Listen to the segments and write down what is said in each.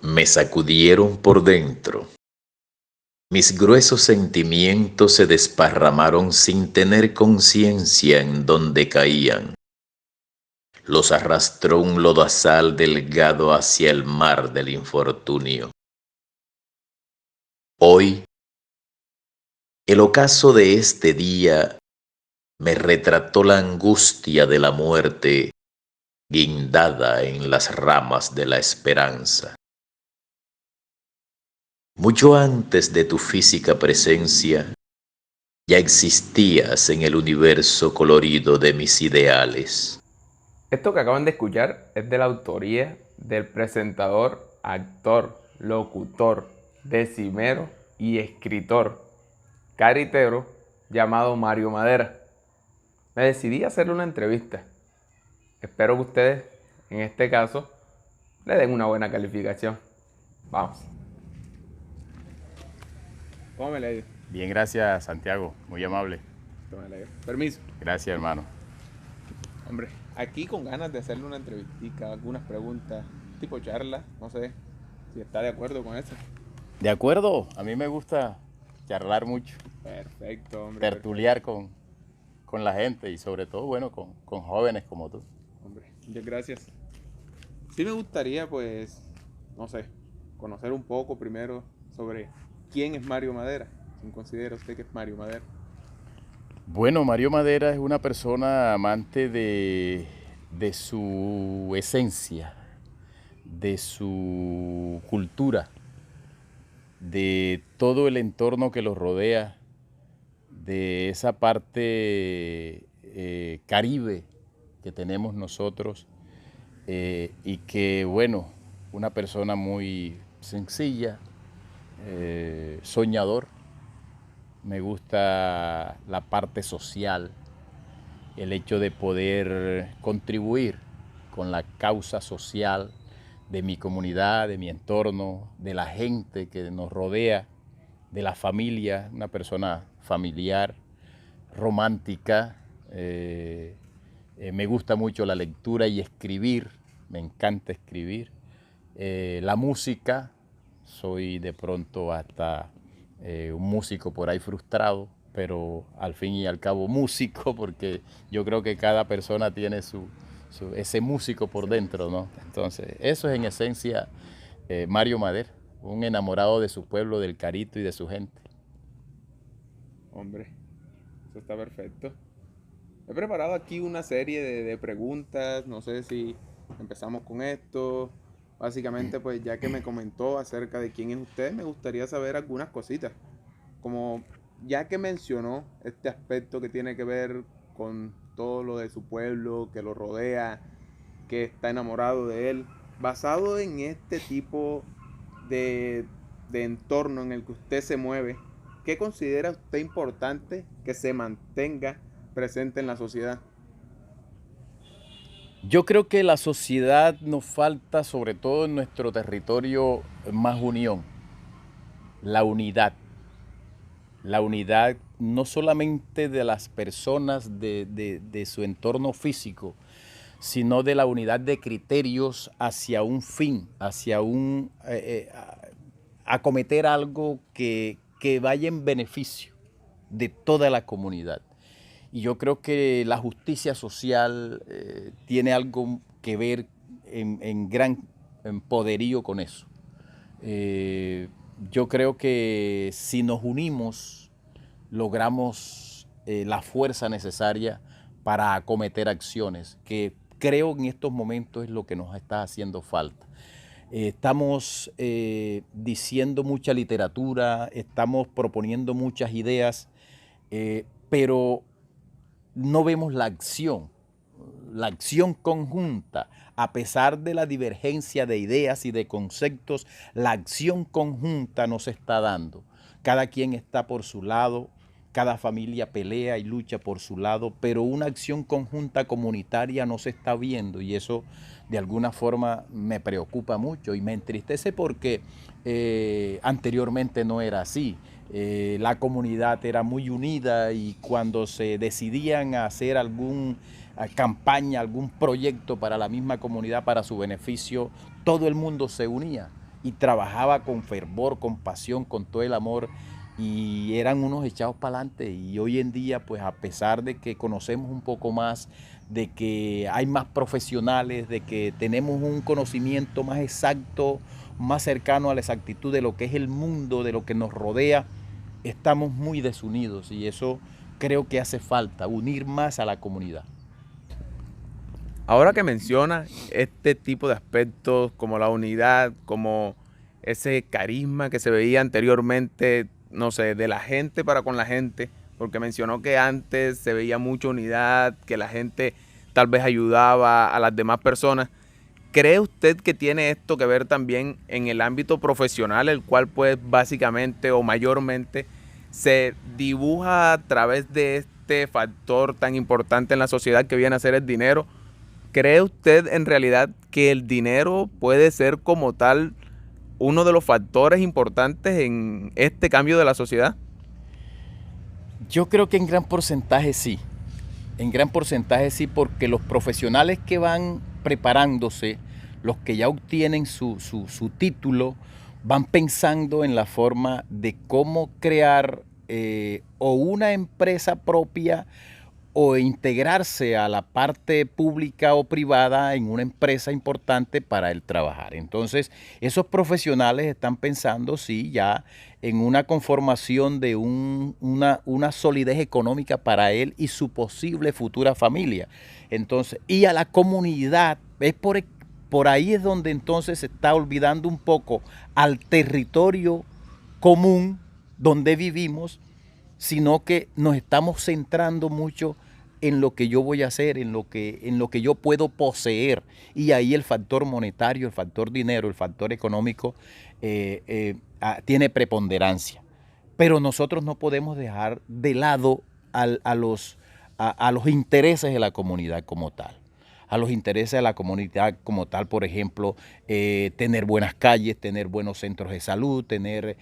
Me sacudieron por dentro. Mis gruesos sentimientos se desparramaron sin tener conciencia en dónde caían. Los arrastró un lodazal delgado hacia el mar del infortunio. Hoy, el ocaso de este día me retrató la angustia de la muerte guindada en las ramas de la esperanza. Mucho antes de tu física presencia, ya existías en el universo colorido de mis ideales. Esto que acaban de escuchar es de la autoría del presentador, actor, locutor, decimero y escritor caritero llamado Mario Madera. Me decidí a hacerle una entrevista. Espero que ustedes, en este caso, le den una buena calificación. Vamos. ¿Cómo me le Bien, gracias Santiago, muy amable. Permiso. Gracias hermano. Hombre, aquí con ganas de hacerle una entrevistica, algunas preguntas, tipo charla, no sé si está de acuerdo con eso. De acuerdo, a mí me gusta charlar mucho, Perfecto, hombre. tertuliar con la gente y sobre todo, bueno, con jóvenes como tú. Hombre, muchas gracias. Sí me gustaría, pues, no sé, conocer un poco primero sobre quién es Mario Madera. ¿Quién considera usted que es Mario Madera? Bueno, Mario Madera es una persona amante de su esencia, de su cultura, de todo el entorno que lo rodea, de esa parte caribe que tenemos nosotros y que, bueno, una persona muy sencilla, soñador. Me gusta la parte social, el hecho de poder contribuir con la causa social de mi comunidad, de mi entorno, de la gente que nos rodea, de la familia, una persona familiar, romántica. Me gusta mucho la lectura y escribir, me encanta escribir. La música, soy de pronto hasta un músico por ahí frustrado, pero al fin y al cabo músico, porque yo creo que cada persona tiene ese músico por dentro, ¿no? Entonces, eso es en esencia Mario Madera, un enamorado de su pueblo, del Carito y de su gente. Hombre, eso está perfecto. He preparado aquí una serie de preguntas, no sé si empezamos con esto. Básicamente, pues ya que me comentó acerca de quién es usted, me gustaría saber algunas cositas. Como ya que mencionó este aspecto que tiene que ver con todo lo de su pueblo, que lo rodea, que está enamorado de él, basado en este tipo de, de entorno en el que usted se mueve, ¿qué considera usted importante que se mantenga presente en la sociedad? Yo creo que la sociedad nos falta, sobre todo en nuestro territorio, más unión, la unidad. La unidad no solamente de las personas de su entorno físico, sino de la unidad de criterios hacia un fin, hacia acometer algo que vaya en beneficio de toda la comunidad. Y yo creo que la justicia social tiene algo que ver en gran poderío con eso. Eh, yo creo que si nos unimos, logramos la fuerza necesaria para acometer acciones, que creo en estos momentos es lo que nos está haciendo falta. Estamos diciendo mucha literatura, estamos proponiendo muchas ideas, pero no vemos la acción conjunta. A pesar de la divergencia de ideas y de conceptos, la acción conjunta no se está dando. Cada quien está por su lado, cada familia pelea y lucha por su lado, pero una acción conjunta comunitaria no se está viendo y eso de alguna forma me preocupa mucho y me entristece porque anteriormente no era así. La comunidad era muy unida y cuando se decidían a hacer algún campaña, algún proyecto para la misma comunidad, para su beneficio, todo el mundo se unía y trabajaba con fervor, con pasión, con todo el amor, y eran unos echados para adelante. Y hoy en día, pues a pesar de que conocemos un poco más, de que hay más profesionales, de que tenemos un conocimiento más exacto, más cercano a la exactitud de lo que es el mundo, de lo que nos rodea, estamos muy desunidos, y eso creo que hace falta, unir más a la comunidad. Ahora que menciona este tipo de aspectos como la unidad, como ese carisma que se veía anteriormente, no sé, de la gente para con la gente, porque mencionó que antes se veía mucha unidad, que la gente tal vez ayudaba a las demás personas. ¿Cree usted que tiene esto que ver también en el ámbito profesional, el cual pues básicamente o mayormente se dibuja a través de este factor tan importante en la sociedad que viene a ser el dinero? ¿Cree usted en realidad que el dinero puede ser como tal uno de los factores importantes en este cambio de la sociedad? Yo creo que en gran porcentaje sí, en gran porcentaje sí, porque los profesionales que van preparándose, los que ya obtienen su título, van pensando en la forma de cómo crear o una empresa propia o integrarse a la parte pública o privada en una empresa importante para él trabajar. Entonces, esos profesionales están pensando, sí, ya en una conformación de una solidez económica para él y su posible futura familia. Entonces, y a la comunidad, por ahí es donde entonces se está olvidando un poco al territorio común donde vivimos, sino que nos estamos centrando mucho en lo que yo voy a hacer, en lo que yo puedo poseer. Y ahí el factor monetario, el factor dinero, el factor económico tiene preponderancia. Pero nosotros no podemos dejar de lado a los intereses de la comunidad como tal. A los intereses de la comunidad como tal, por ejemplo, tener buenas calles, tener buenos centros de salud, tener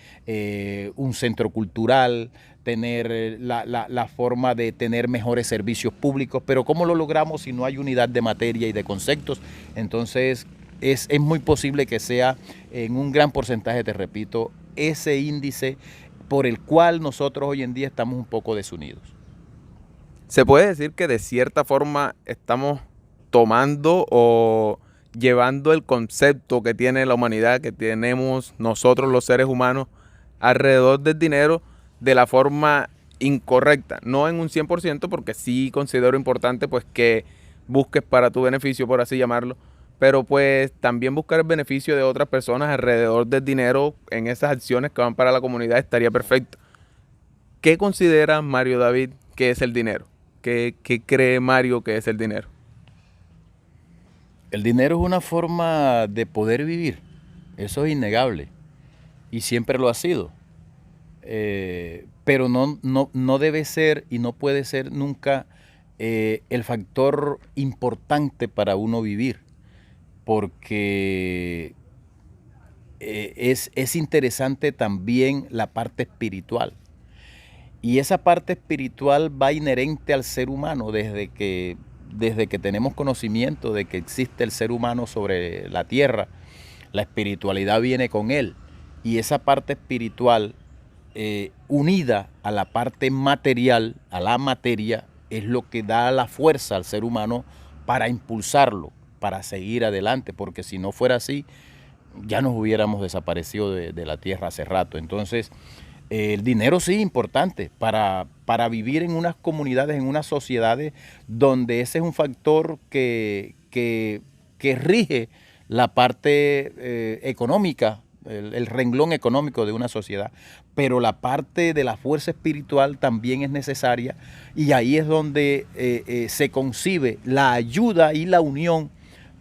un centro cultural, tener la forma de tener mejores servicios públicos. Pero ¿cómo lo logramos si no hay unidad de materia y de conceptos? Entonces es muy posible que sea en un gran porcentaje, te repito, ese índice por el cual nosotros hoy en día estamos un poco desunidos. Se puede decir que de cierta forma estamos tomando o llevando el concepto que tiene la humanidad, que tenemos nosotros los seres humanos alrededor del dinero de la forma incorrecta, no en un 100%, porque sí considero importante pues que busques para tu beneficio, por así llamarlo, pero pues también buscar el beneficio de otras personas alrededor del dinero en esas acciones que van para la comunidad estaría perfecto. ¿Qué considera Mario David que es el dinero? ¿Qué cree Mario que es el dinero? El dinero es una forma de poder vivir, eso es innegable y siempre lo ha sido. Pero no debe ser y no puede ser nunca el factor importante para uno vivir, porque es interesante también la parte espiritual. Y esa parte espiritual va inherente al ser humano desde que tenemos conocimiento de que existe el ser humano sobre la tierra. La espiritualidad viene con él. Y esa parte espiritual unida a la parte material, a la materia, es lo que da la fuerza al ser humano para impulsarlo, para seguir adelante, porque si no fuera así, ya nos hubiéramos desaparecido de la tierra hace rato. Entonces, el dinero sí es importante para vivir en unas comunidades, en unas sociedades donde ese es un factor que rige la parte económica, el renglón económico de una sociedad, pero la parte de la fuerza espiritual también es necesaria, y ahí es donde se concibe la ayuda y la unión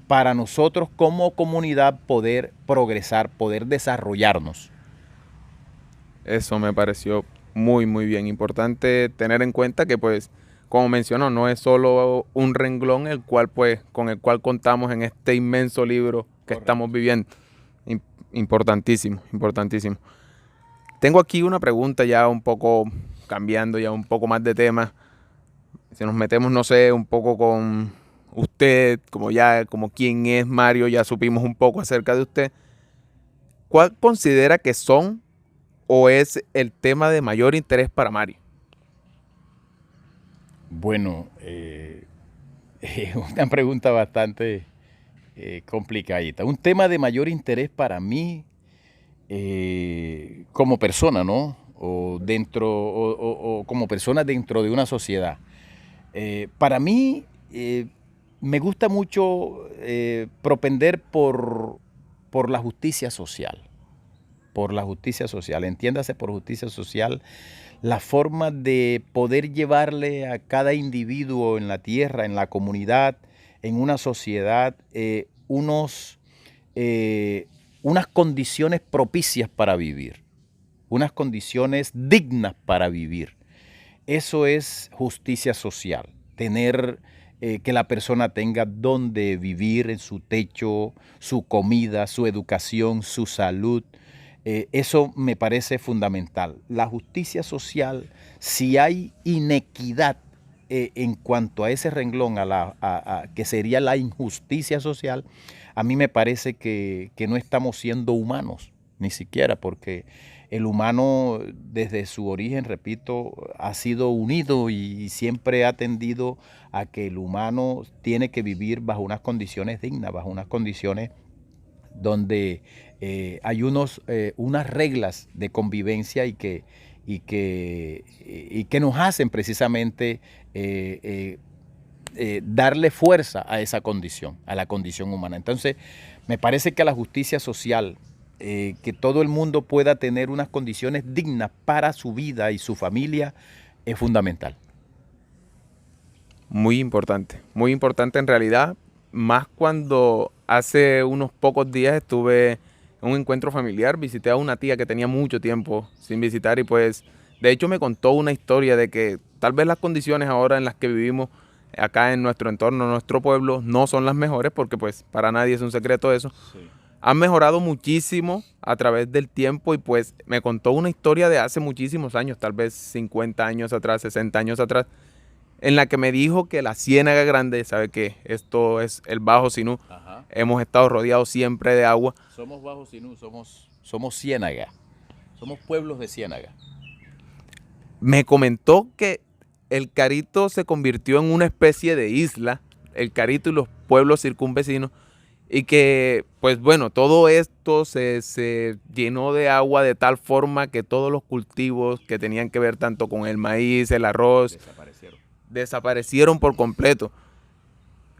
para nosotros como comunidad poder progresar, poder desarrollarnos. Eso me pareció muy bien. Importante tener en cuenta que pues, como mencionó, no es solo un renglón el cual pues con el cual contamos en este inmenso libro que estamos viviendo. Importantísimo. Tengo aquí una pregunta ya un poco cambiando, ya un poco más de tema. Si nos metemos, no sé, un poco con usted, como quién es Mario, ya supimos un poco acerca de usted. ¿cuál considera que son o es el tema de mayor interés para Mario? Bueno, es una pregunta bastante complicadita. Un tema de mayor interés para mí como persona, ¿no? O como persona dentro de una sociedad. Para mí me gusta mucho propender por la justicia social. Por la justicia social. Entiéndase por justicia social la forma de poder llevarle a cada individuo en la tierra, en la comunidad, en una sociedad, unas condiciones propicias para vivir, unas condiciones dignas para vivir. Eso es justicia social, tener que la persona tenga donde vivir, en su techo, su comida, su educación, su salud. Eso me parece fundamental. La justicia social, si hay inequidad en cuanto a ese renglón, que sería la injusticia social, a mí me parece que no estamos siendo humanos, ni siquiera, porque el humano desde su origen, repito, ha sido unido y siempre ha tendido a que el humano tiene que vivir bajo unas condiciones dignas, bajo unas condiciones donde hay unas reglas de convivencia y que nos hacen precisamente darle fuerza a esa condición, a la condición humana. Entonces, me parece que la justicia social, que todo el mundo pueda tener unas condiciones dignas para su vida y su familia, es fundamental. Muy importante en realidad, más cuando hace unos pocos días estuve en un encuentro familiar, visité a una tía que tenía mucho tiempo sin visitar y pues de hecho me contó una historia de que tal vez las condiciones ahora en las que vivimos acá en nuestro entorno, nuestro pueblo, no son las mejores porque pues para nadie es un secreto eso. Sí. Han mejorado muchísimo a través del tiempo y pues me contó una historia de hace muchísimos años, tal vez 50 años atrás, 60 años atrás, en la que me dijo que la Ciénaga Grande, sabe que esto es el Bajo Sinú, hemos estado rodeados siempre de agua. Somos Bajo Sinú, somos ciénaga, somos pueblos de ciénaga. Me comentó que el Carito se convirtió en una especie de isla, el Carito y los pueblos circunvecinos, y que, pues bueno, todo esto se llenó de agua de tal forma que todos los cultivos que tenían que ver tanto con el maíz, el arroz, desaparecieron por completo.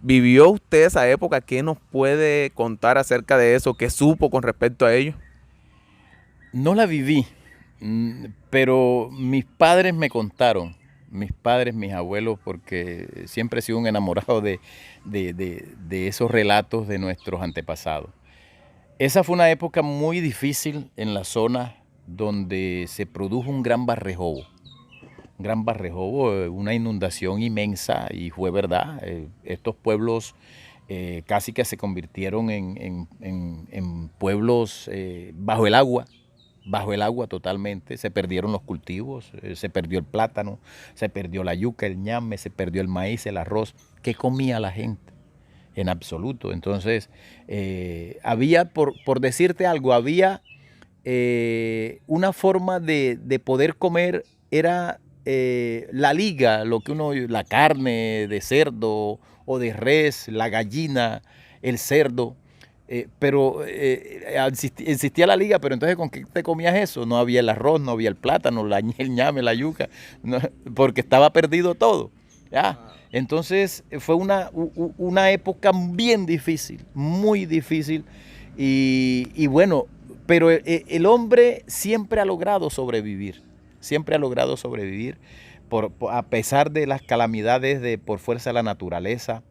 ¿Vivió usted esa época? ¿Qué nos puede contar acerca de eso? ¿Qué supo con respecto a ello? No la viví, pero mis padres me contaron, mis padres, mis abuelos, porque siempre he sido un enamorado de esos relatos de nuestros antepasados. Esa fue una época muy difícil en la zona donde se produjo un gran barrejobo, una inundación inmensa, y fue verdad. Estos pueblos casi que se convirtieron en pueblos bajo el agua totalmente. Se perdieron los cultivos, se perdió el plátano, se perdió la yuca, el ñame, se perdió el maíz, el arroz. ¿Qué comía la gente? En absoluto. Entonces, había, por decirte algo, había una forma de poder comer, era la liga, la carne de cerdo o de res, la gallina, el cerdo. Pero existía la liga, pero entonces ¿con qué te comías eso? No había el arroz, no había el plátano, el ñame, la yuca, no, porque estaba perdido todo. ¿Ya? Entonces fue una época bien difícil, muy difícil, y bueno, pero el hombre siempre ha logrado sobrevivir, a pesar de las calamidades por fuerza de la naturaleza,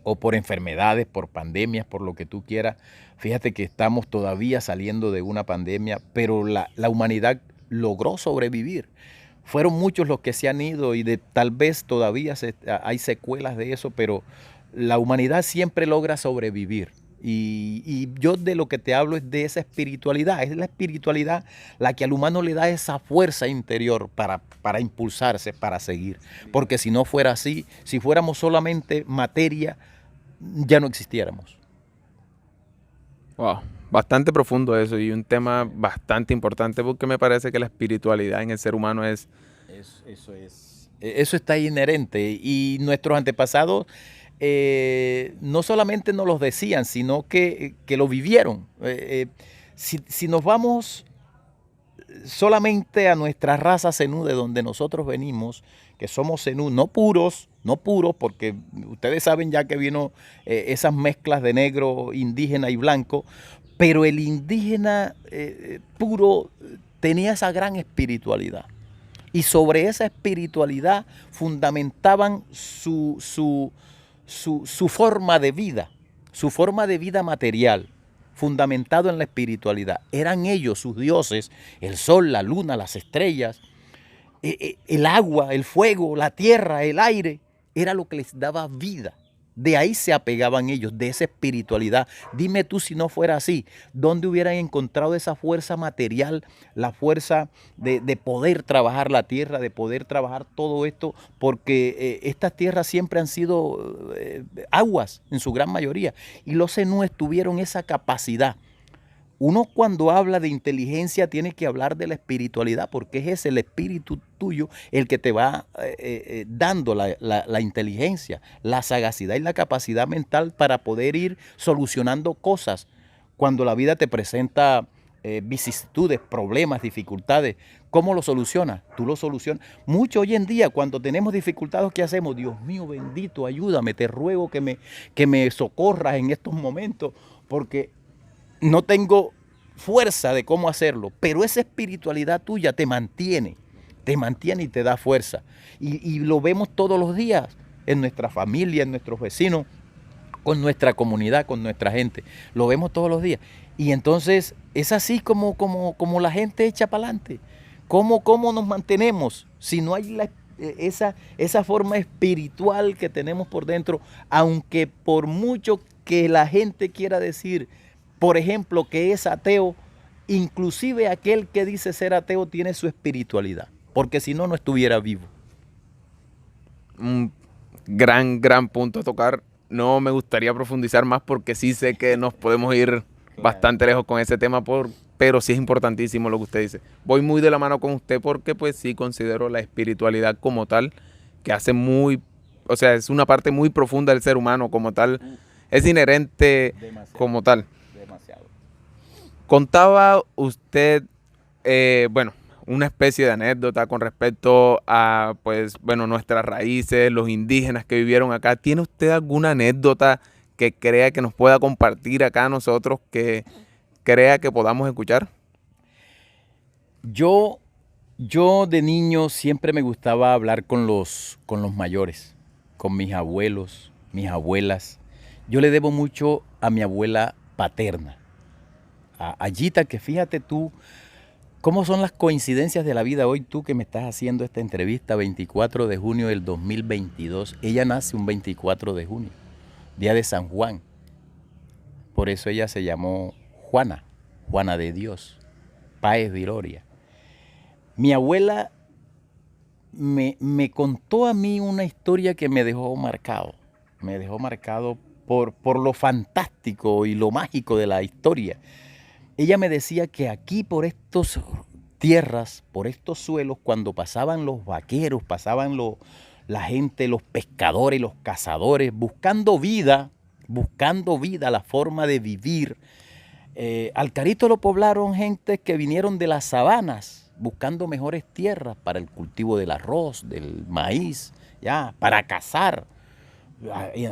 o por enfermedades, por pandemias, por lo que tú quieras. Fíjate que estamos todavía saliendo de una pandemia, pero la humanidad logró sobrevivir. Fueron muchos los que se han ido y tal vez todavía hay secuelas de eso, pero la humanidad siempre logra sobrevivir. Y yo de lo que te hablo es de esa espiritualidad. Es la espiritualidad la que al humano le da esa fuerza interior para impulsarse, para seguir. Porque si no fuera así, si fuéramos solamente materia, ya no existiéramos. Wow, Bastante profundo eso y un tema bastante importante porque me parece que la espiritualidad en el ser humano es... Eso está inherente y nuestros antepasados no solamente nos los decían, sino que lo vivieron. Si nos vamos solamente a nuestra raza zenú de donde nosotros venimos, que somos zenú, no puros, porque ustedes saben ya que vino esas mezclas de negro, indígena y blanco, pero el indígena puro tenía esa gran espiritualidad. Y sobre esa espiritualidad fundamentaban su forma de vida material, fundamentado en la espiritualidad. Eran ellos, sus dioses, el sol, la luna, las estrellas, el agua, el fuego, la tierra, el aire, era lo que les daba vida. De ahí se apegaban ellos, de esa espiritualidad. Dime tú si no fuera así, ¿dónde hubieran encontrado esa fuerza material, la fuerza de poder trabajar la tierra, de poder trabajar todo esto? Porque estas tierras siempre han sido aguas en su gran mayoría y los zenúes tuvieron esa capacidad. Uno cuando habla de inteligencia tiene que hablar de la espiritualidad porque es el espíritu tuyo el que te va dando la inteligencia, la sagacidad y la capacidad mental para poder ir solucionando cosas. Cuando la vida te presenta vicisitudes, problemas, dificultades, ¿cómo lo solucionas? Tú lo solucionas. Mucho hoy en día cuando tenemos dificultades, ¿qué hacemos? Dios mío bendito, ayúdame, te ruego que me socorras en estos momentos porque no tengo fuerza de cómo hacerlo, pero esa espiritualidad tuya te mantiene y te da fuerza. Y lo vemos todos los días en nuestra familia, en nuestros vecinos, con nuestra comunidad, con nuestra gente. Lo vemos todos los días. Y entonces es así como la gente echa para adelante. ¿Cómo nos mantenemos si no hay esa forma espiritual que tenemos por dentro? Aunque por mucho que la gente quiera decir, por ejemplo, que es ateo, inclusive aquel que dice ser ateo tiene su espiritualidad, porque si no, no estuviera vivo. Un gran punto a tocar. No me gustaría profundizar más porque sí sé que nos podemos ir bastante lejos con ese tema, pero sí es importantísimo lo que usted dice. Voy muy de la mano con usted porque pues sí considero la espiritualidad como tal, que hace o sea, es una parte muy profunda del ser humano como tal, es inherente como tal. Demasiado. Contaba usted, bueno, una especie de anécdota con respecto a, pues, bueno, nuestras raíces, los indígenas que vivieron acá. ¿Tiene usted alguna anécdota que crea que nos pueda compartir acá a nosotros, que crea que podamos escuchar? Yo de niño siempre me gustaba hablar con los mayores, con mis abuelos, mis abuelas. Yo le debo mucho a mi abuela paterna, a Ayita, que fíjate tú, ¿cómo son las coincidencias de la vida? Hoy tú que me estás haciendo esta entrevista, 24 de junio del 2022, ella nace un 24 de junio, día de San Juan. Por eso ella se llamó Juana, Juana de Dios, Páez Viloria. Mi abuela me contó a mí una historia que me dejó marcado por lo fantástico y lo mágico de la historia. Ella me decía que aquí por estas tierras, por estos suelos, cuando pasaban los vaqueros, pasaban la gente, los pescadores, los cazadores, buscando vida, la forma de vivir. Al Carito lo poblaron gente que vinieron de las sabanas, buscando mejores tierras para el cultivo del arroz, del maíz, ya, para cazar.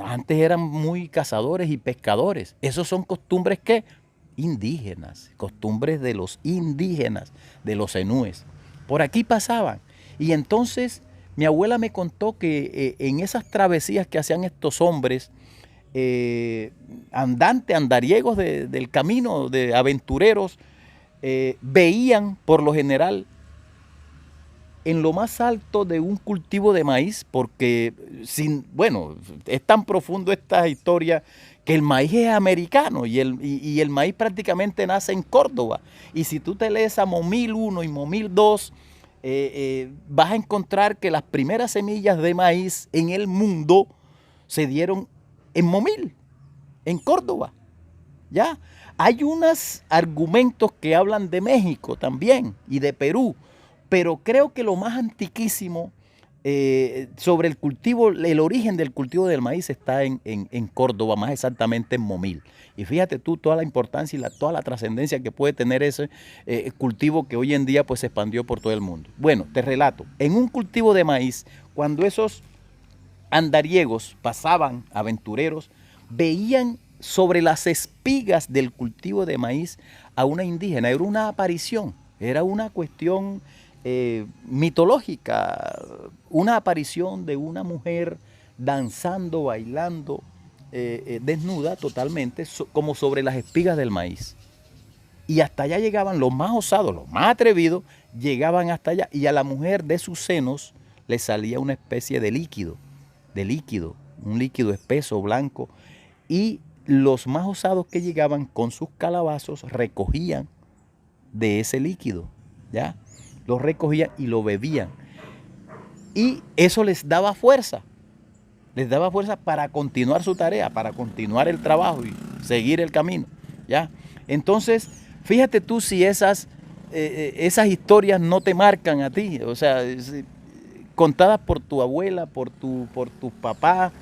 Antes eran muy cazadores y pescadores. Esos son costumbres que indígenas, costumbres de los indígenas, de los zenúes. Por aquí pasaban. Y entonces mi abuela me contó que en esas travesías que hacían estos hombres, andariegos del camino, de aventureros, veían por lo general en lo más alto de un cultivo de maíz, porque bueno, es tan profundo esta historia que el maíz es americano y el maíz prácticamente nace en Córdoba. Y si tú te lees a Momil 1 y Momil 2, vas a encontrar que las primeras semillas de maíz en el mundo se dieron en Momil, en Córdoba. ¿Ya? Hay unos argumentos que hablan de México también y de Perú, pero creo que lo más antiquísimo sobre el cultivo, el origen del cultivo del maíz está en Córdoba, más exactamente en Momil. Y fíjate tú toda la importancia y toda la trascendencia que puede tener ese cultivo que hoy en día pues se expandió por todo el mundo. Bueno, te relato, en un cultivo de maíz, cuando esos andariegos pasaban, aventureros, veían sobre las espigas del cultivo de maíz a una indígena. Era una aparición, era una cuestión mitológica, una aparición de una mujer danzando, bailando, desnuda totalmente, como sobre las espigas del maíz. Y hasta allá llegaban los más osados, los más atrevidos, llegaban hasta allá y a la mujer de sus senos le salía una especie de líquido, un líquido espeso, blanco, y los más osados que llegaban con sus calabazos recogían de ese líquido, ¿ya? Lo recogían y lo bebían. Y eso les daba fuerza para continuar su tarea, para continuar el trabajo y seguir el camino, ¿ya? Entonces, fíjate tú si esas historias no te marcan a ti, o sea, contadas por tu abuela, por tu papá,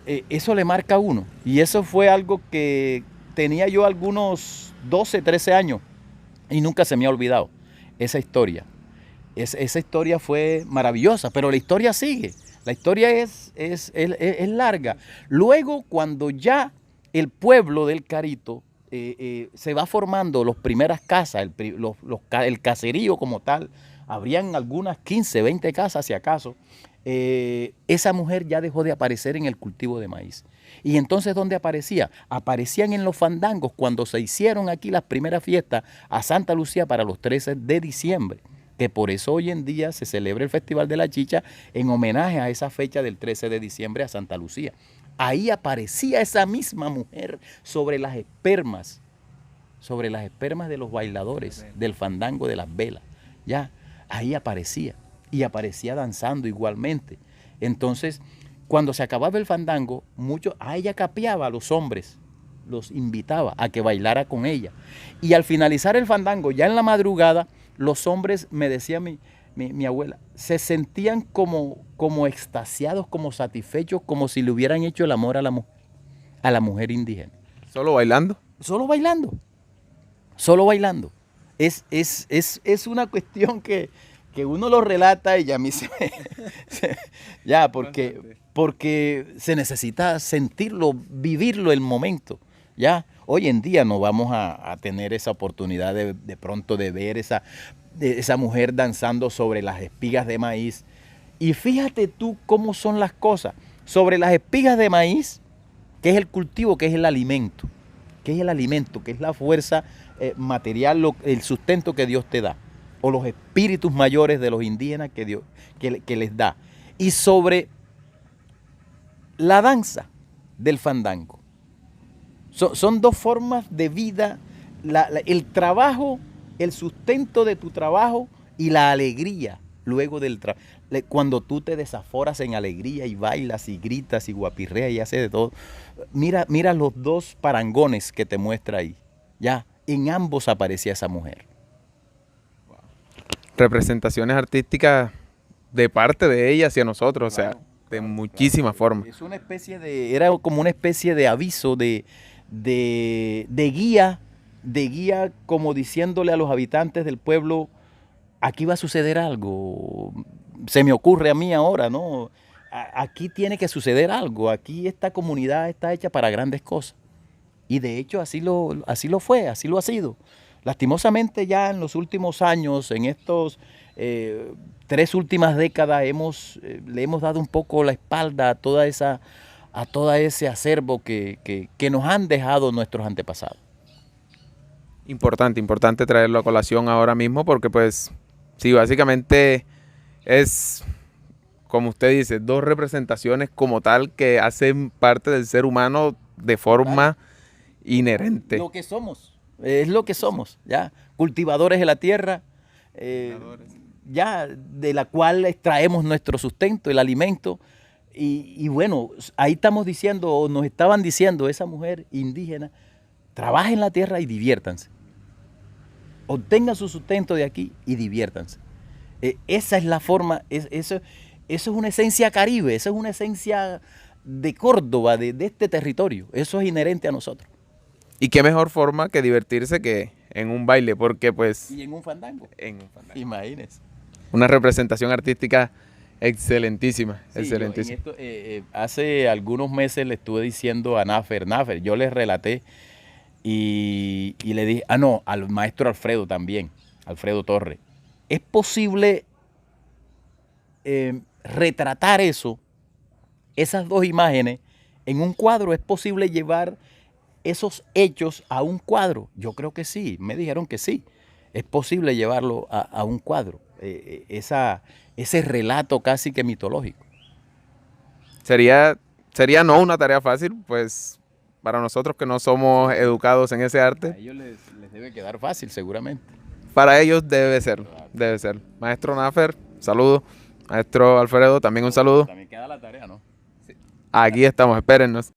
eso le marca a uno. Y eso fue algo que tenía yo algunos 12, 13 años y nunca se me ha olvidado, esa historia. Esa historia fue maravillosa, pero la historia sigue. La historia es larga. Luego, cuando ya el pueblo del Carito se va formando las primeras casas, el caserío como tal, habrían algunas 15, 20 casas si acaso, esa mujer ya dejó de aparecer en el cultivo de maíz. Y entonces, ¿dónde aparecía? Aparecían en los fandangos cuando se hicieron aquí las primeras fiestas a Santa Lucía para los 13 de diciembre. Que por eso hoy en día se celebra el Festival de la Chicha en homenaje a esa fecha del 13 de diciembre a Santa Lucía. Ahí aparecía esa misma mujer sobre las espermas de los bailadores, del fandango, de las velas. Ya, ahí aparecía, y aparecía danzando igualmente. Entonces, cuando se acababa el fandango, a ella capeaba a los hombres, los invitaba a que bailara con ella. Y al finalizar el fandango, ya en la madrugada, los hombres, me decía mi abuela, se sentían como extasiados, como satisfechos, como si le hubieran hecho el amor a la mujer indígena. ¿Solo bailando? Solo bailando. Solo bailando. Es una cuestión que uno lo relata y a mí porque se necesita sentirlo, vivirlo el momento. Ya, hoy en día no vamos a tener esa oportunidad de pronto de ver esa mujer danzando sobre las espigas de maíz. Y fíjate tú cómo son las cosas. Sobre las espigas de maíz, que es el cultivo, que es el alimento, que es la fuerza material, el sustento que Dios te da, o los espíritus mayores de los indígenas que Dios que les da. Y sobre la danza del fandango. Son dos formas de vida, el trabajo, el sustento de tu trabajo y la alegría luego del trabajo. Cuando tú te desaforas en alegría y bailas y gritas y guapirreas y haces de todo. Mira los dos parangones que te muestra ahí. Ya, en ambos aparecía esa mujer. Representaciones artísticas de parte de ella hacia nosotros, Claro, o sea, de muchísimas formas. Es era como una especie de aviso, de guía, como diciéndole a los habitantes del pueblo, aquí va a suceder algo. Se me ocurre a mí ahora, ¿no? Aquí tiene que suceder algo, aquí esta comunidad está hecha para grandes cosas. Y de hecho así lo fue, así lo ha sido. Lastimosamente ya en los últimos años, en estos 3 últimas décadas, le hemos dado un poco la espalda a todo ese acervo que nos han dejado nuestros antepasados. Importante traerlo a colación ahora mismo porque pues sí, básicamente es, como usted dice, 2 representaciones como tal que hacen parte del ser humano de forma inherente. Lo que somos, es lo que somos, ya, cultivadores de la tierra, ya, de la cual extraemos nuestro sustento, el alimento, y bueno, ahí estamos diciendo, o nos estaban diciendo, esa mujer indígena Trabajen la tierra y diviértanse. Obtengan su sustento de aquí y diviértanse. Esa es la forma, eso es una esencia caribe, eso es una esencia de Córdoba, de este territorio. Eso es inherente a nosotros. Y qué mejor forma que divertirse que en un baile, porque pues... Y en un fandango. En un fandango. Imagínense. Una representación artística excelentísima, Sí, excelentísima. Hace algunos meses le estuve diciendo a Nafer, yo le relaté y le dije, no, al maestro Alfredo también, Alfredo Torres. ¿Es posible retratar eso, esas dos imágenes, en un cuadro? ¿Es posible llevar esos hechos a un cuadro? Yo creo que sí, me dijeron que sí. Es posible llevarlo a un cuadro, ese relato casi que mitológico. Sería no una tarea fácil, pues para nosotros que no somos educados en ese A arte, ellos les debe quedar fácil seguramente. para ellos debe ser, debe ser. Maestro Nafer, saludo. Maestro Alfredo, también un saludo. También queda la tarea, ¿no? Aquí estamos, espérennos.